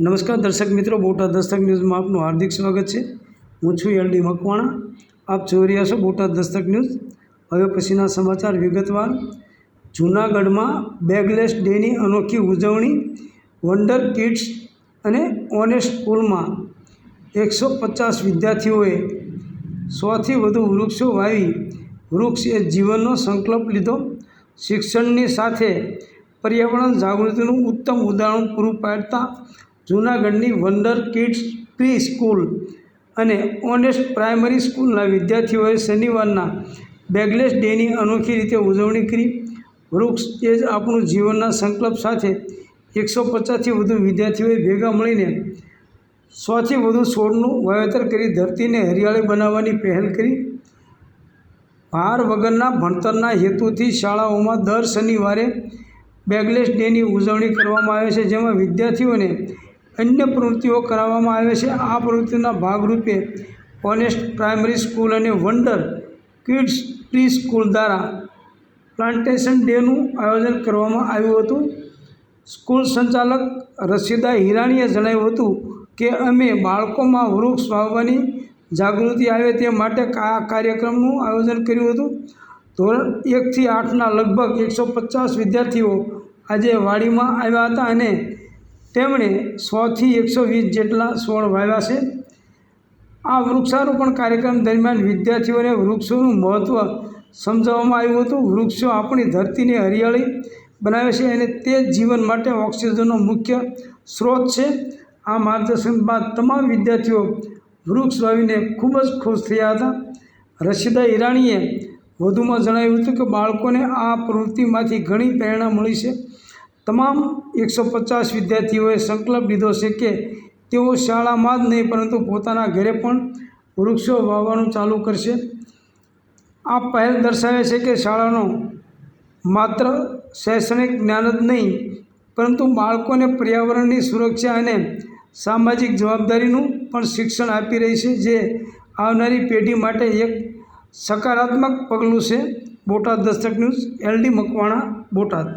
નમસ્કાર દર્શક મિત્રો, બોટાદ દસ્તક ન્યૂઝમાં આપનું હાર્દિક સ્વાગત છે। હું છું એલડી મકવાણા। આપ જોઈ રહ્યા છો બોટાદ દસ્તક ન્યૂઝ। હવે પછીના સમાચાર વિગતવાર। જૂનાગઢમાં બેગલેસ ડેની અનોખી ઉજવણી। વન્ડર કિડ્સ અને ઓનેસ્ટ સ્કૂલમાં 150 વિદ્યાર્થીઓએ 100થી વધુ વૃક્ષો વાવી વૃક્ષ એ જીવનનો સંકલ્પ લીધો। શિક્ષણની સાથે પર્યાવરણ જાગૃતિનું ઉત્તમ ઉદાહરણ પૂરું પાડતા જૂનાગઢની વન્ડર કિડ્સ પ્રી સ્કૂલ અને ઓનેસ્ટ પ્રાઇમરી સ્કૂલના વિદ્યાર્થીઓએ શનિવારના બેગલેસ ડેની અનોખી રીતે ઉજવણી કરી। વૃક્ષ એ જ આપણું જીવનના સંકલ્પ સાથે 150થી વધુ વિદ્યાર્થીઓએ ભેગા મળીને 100થી વધુ છોડનું વાવેતર કરી ધરતીને હરિયાળી બનાવવાની પહેલ કરી। ભાર વગરના ભણતરના હેતુથી શાળાઓમાં દર શનિવારે બેગલેસ ડેની ઉજવણી કરવામાં આવે છે, જેમાં વિદ્યાર્થીઓને અન્ય પ્રવૃત્તિઓ કરાવવામાં આવે છે। આ પ્રવૃત્તિના ભાગરૂપે ઓનેસ્ટ પ્રાઇમરી સ્કૂલ અને વન્ડર કિડ્સ પ્રી સ્કૂલ દ્વારા પ્લાન્ટેશન ડેનું આયોજન કરવામાં આવ્યું હતું। સ્કૂલ સંચાલક રશીદા હિરાણીએ જણાવ્યું હતું કે અમે બાળકોમાં વૃક્ષ વાવવાની જાગૃતિ આવે તે માટે આ કાર્યક્રમનું આયોજન કર્યું હતું। ધોરણ 1 થી 8ના લગભગ 150 વિદ્યાર્થીઓ આજે વાડીમાં આવ્યા હતા અને તેમણે 100થી 120 જેટલા છોડ વાવ્યા છે। આ વૃક્ષારોપણ કાર્યક્રમ દરમિયાન વિદ્યાર્થીઓને વૃક્ષોનું મહત્ત્વ સમજાવવામાં આવ્યું હતું। વૃક્ષો આપણી ધરતીને હરિયાળી બનાવે છે અને તે જીવન માટે ઓક્સિજનનો મુખ્ય સ્ત્રોત છે। આ માર્ગદર્શન બાદ તમામ વિદ્યાર્થીઓ વૃક્ષ વાવીને ખૂબ જ ખુશ થયા હતા। રશીદા હિરાણીએ વધુમાં જણાવ્યું હતું કે બાળકોને આ પ્રવૃત્તિમાંથી ઘણી પ્રેરણા મળી છે। તમામ 150 વિદ્યાર્થીઓએ સંકલ્પ લીધો છે કે તેઓ શાળામાં જ નહીં પરંતુ પોતાના ઘરે પણ વૃક્ષો વાવવાનું ચાલુ કરશે। આ પહેલ દર્શાવે છે કે શાળાનો માત્ર શૈક્ષણિક જ્ઞાન જ નહીં પરંતુ બાળકોને પર્યાવરણની સુરક્ષા અને સામાજિક જવાબદારીનું પણ શિક્ષણ આપી રહી છે, જે આવનારી પેઢી માટે એક સકારાત્મક પગલું છે। Botad Dastak news, L D Makwana, Botad.